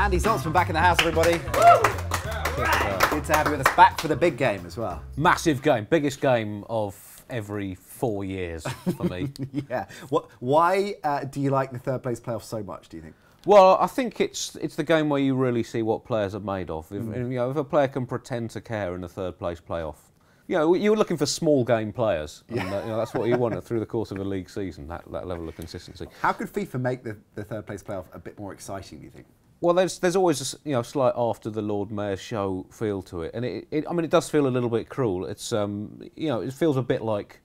Andy Zaltzman back in the house, everybody. Good to have you with us back for the big game as well. Massive game, biggest game of every 4 years for me. Yeah. Why do you like the third place playoff so much, do you think? Well, I think it's the game where you really see what players are made of. If a player can pretend to care in the third place playoff, you're looking for small game players. And, that's what you want through the course of a league season, that level of consistency. How could FIFA make the third place playoff a bit more exciting, do you think? Well, there's always a slight after the Lord Mayor's show feel to it, and it does feel a little bit cruel. It's it feels a bit like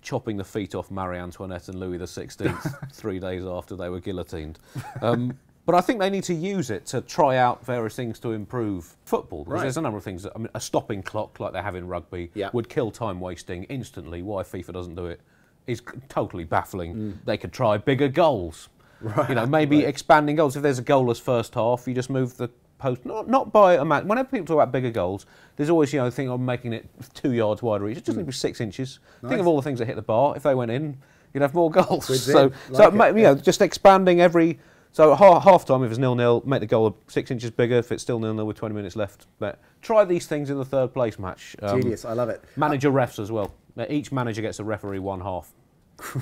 chopping the feet off Marie Antoinette and Louis XVI 3 days after they were guillotined. But I think they need to use it to try out various things to improve football. Because there's a number of things. A stopping clock like they have in rugby would kill time wasting instantly. Why FIFA doesn't do it is totally baffling. They could try bigger goals. Right. Maybe expanding goals. If there's a goalless first half, you just move the post. Not by a man. Whenever people talk about bigger goals, there's always thing of making it 2 yards wider each. It just needs to be 6 inches. Nice. Think of all the things that hit the bar. If they went in, you'd have more goals. Just expanding every. So at half time, if it's 0-0, make the goal 6 inches bigger. If it's still 0-0 with 20 minutes left, but try these things in the third place match. Genius, I love it. Manager refs as well. Each manager gets a referee one half.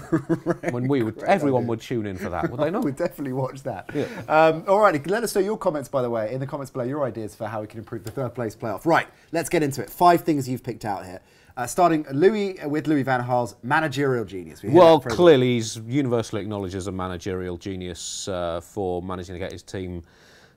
Right. When everyone would tune in for that, would they not? We'd definitely watch that. Yeah. All right, let us know your comments, by the way, in the comments below, your ideas for how we can improve the third place playoff. Right, let's get into it. 5 things you've picked out here. Starting Louis van Gaal's managerial genius. Well, clearly he's universally acknowledged as a managerial genius for managing to get his team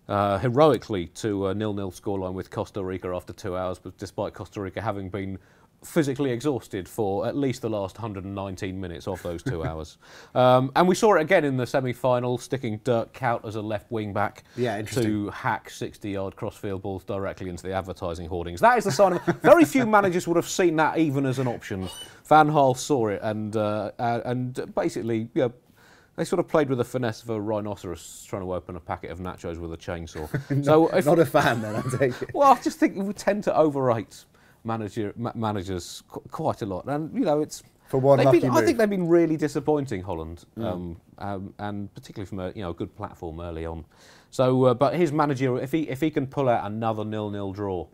heroically to a 0-0 scoreline with Costa Rica after 2 hours, but despite Costa Rica having been physically exhausted for at least the last 119 minutes of those 2 hours. And we saw it again in the semi-final, sticking Dirk Kuyt as a left wing-back to hack 60-yard cross-field balls directly into the advertising hoardings. That is the sign of... Very few managers would have seen that even as an option. Van Gaal saw it and basically... they sort of played with the finesse of a rhinoceros trying to open a packet of nachos with a chainsaw. So not a fan then, I take it. Well, I just think we tend to overrate managers quite a lot, and it's for one lucky move. I think they've been really disappointing, Holland, and particularly from a good platform early on. So, but his managerial, if he can pull out another 0-0 draw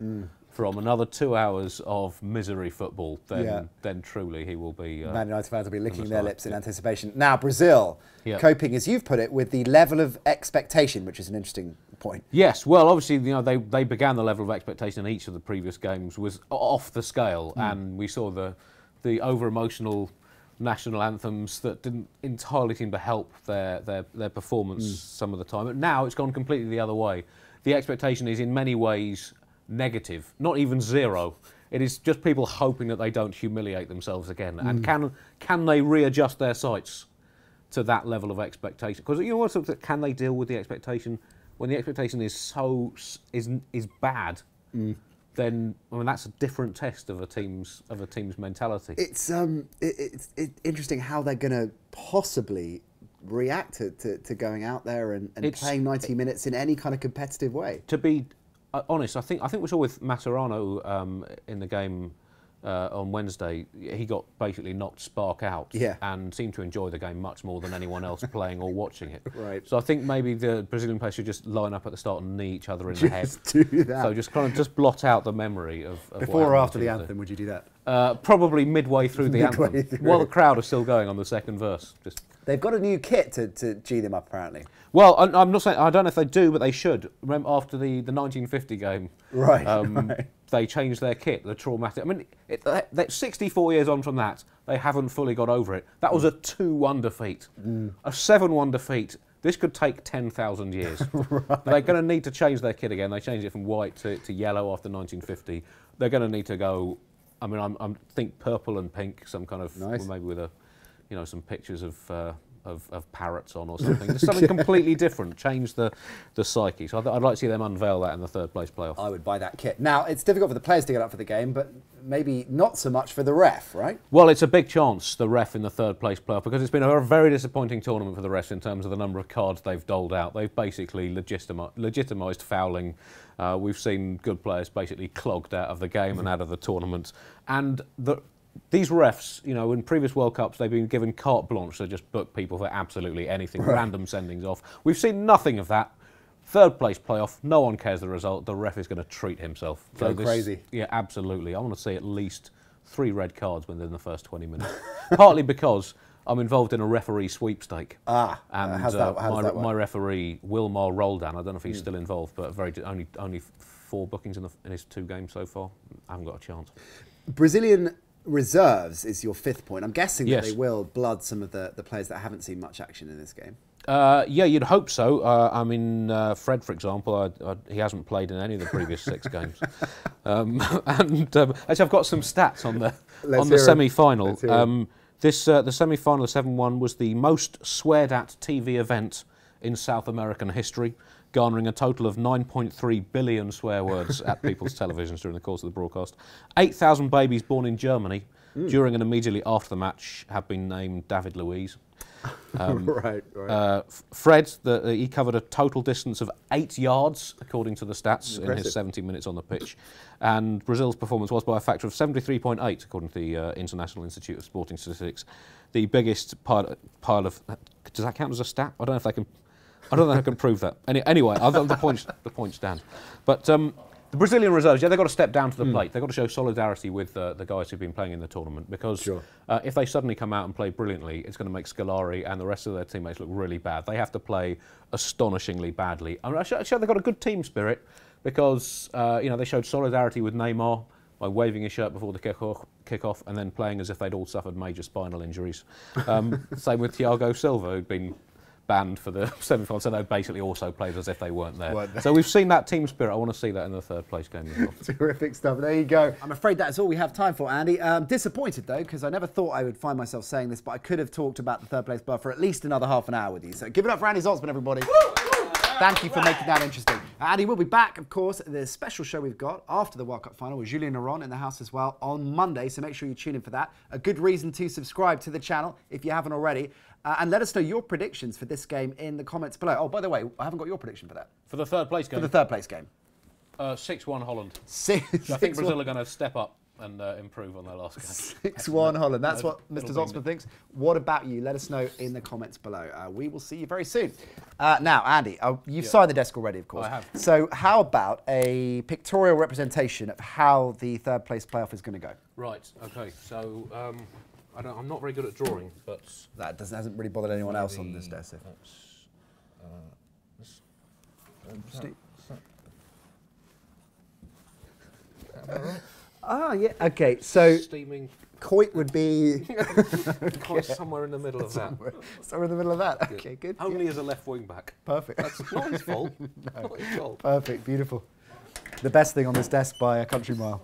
from another 2 hours of misery football, then truly he will be. Man United fans will be licking their lips in anticipation. Now, Brazil coping, as you've put it, with the level of expectation, which is an interesting point. Yes, well, obviously, they began the level of expectation in each of the previous games was off the scale, and we saw the over-emotional national anthems that didn't entirely seem to help their performance some of the time. But now it's gone completely the other way. The expectation is in many ways negative, not even zero. It is just people hoping that they don't humiliate themselves again. And can they readjust their sights to that level of expectation? Because can they deal with the expectation when the expectation is is bad? Then that's a different test of a team's mentality. It's interesting how they're going to possibly react to going out there and playing 90 minutes in any kind of competitive way. To be honest, I think we saw with Mascherano in the game on Wednesday, he got basically knocked spark out and seemed to enjoy the game much more than anyone else playing or watching it. Right. So I think maybe the Brazilian players should just line up at the start and knee each other in the head. Do that. So just kind of just blot out the memory of before or after the anthem, would you do that? Probably midway through the anthem, while the crowd are still going on the second verse. They've got a new kit to G them up, apparently. Well, I'm not saying, I don't know if they do, but they should. Remember, after the 1950 game, they changed their kit, the traumatic... they're 64 years on from that, they haven't fully got over it. That was a 2-1 defeat. A 7-1 defeat. This could take 10,000 years. They're going to need to change their kit again. They changed it from white to yellow after 1950. They're going to need to go... I think purple and pink, some kind of... Maybe with a... some pictures of parrots on or something. There's something completely different. Change the psyche. So I'd like to see them unveil that in the third place playoff. I would buy that kit. Now, it's difficult for the players to get up for the game, but maybe not so much for the ref, right? Well, it's a big chance, the ref in the third place playoff, because it's been a very disappointing tournament for the refs in terms of the number of cards they've doled out. They've basically legitimised fouling. We've seen good players basically clogged out of the game and out of the tournament. And these refs, in previous World Cups, they've been given carte blanche to just book people for absolutely anything, random sendings off. We've seen nothing of that Third place playoff, no one cares the result. The ref is going to treat himself. Go crazy. Yeah, absolutely. I want to see at least 3 red cards within the first 20 minutes. Partly because I'm involved in a referee sweepstake. And how does that work? my referee, Wilmar Roldan, I don't know if he's still involved, but only 4 bookings in his 2 games so far. I haven't got a chance. Brazilian reserves is your 5th point. I'm guessing that Yes. they will blood some of the players that haven't seen much action in this game. Yeah, you'd hope so. I mean, Fred, for example, he hasn't played in any of the previous 6 games. Actually, I've got some stats on the semi-final. The semi-final of 7-1 was the most sweared-at TV event in South American history, garnering a total of 9.3 billion swear words at people's televisions during the course of the broadcast. 8,000 babies born in Germany during and immediately after the match have been named David Luiz. Right. Fred, he covered a total distance of 8 yards, according to the stats, in his 70 minutes on the pitch. And Brazil's performance was by a factor of 73.8, according to the International Institute of Sporting Statistics. The biggest pile of... Does that count as a stat? I don't know if they can... I don't know if I can prove that. Anyway, the point stand. But the Brazilian reserves, yeah, they've got to step down to the plate. They've got to show solidarity with the guys who've been playing in the tournament, because if they suddenly come out and play brilliantly, it's going to make Scolari and the rest of their teammates look really bad. They have to play astonishingly badly. I mean, they've got a good team spirit, because they showed solidarity with Neymar by waving his shirt before the kick-off and then playing as if they'd all suffered major spinal injuries. Same with Thiago Silva, who'd been banned for the semi-final, so they basically also played as if they weren't there. So we've seen that team spirit. I want to see that in the 3rd place game as well. Terrific stuff. There you go. I'm afraid that's all we have time for, Andy. Disappointed, though, because I never thought I would find myself saying this, but I could have talked about the 3rd place berth for at least another half an hour with you. So give it up for Andy Zaltzman, everybody. Thank you for making that interesting. Andy will be back, of course, at the special show we've got after the World Cup final with Julien Laurent in the house as well on Monday, so make sure you tune in for that. A good reason to subscribe to the channel if you haven't already. And let us know your predictions for this game in the comments below. Oh, by the way, I haven't got your prediction for that. For the 3rd place game? For the 3rd place game. 6-1 Holland. I 6-1. think Brazil are going to step up and improve on their last game. 6-1 Holland. That's what Mr. Zaltzman thinks. What about you? Let us know in the comments below. We will see you very soon. Now, Andy, you've signed the desk already, of course. I have. So how about a pictorial representation of how the 3rd place playoff is going to go? Right, okay. So I'm not very good at drawing, but... That hasn't really bothered anyone else on this desk. Yeah. Okay, so Steaming. Kuyt would be... Somewhere in the middle of that. Somewhere in the middle of that. Okay, good. Only as a left wing back. Perfect. That's not his fault. Not his fault. Perfect, beautiful. The best thing on this desk by a country mile.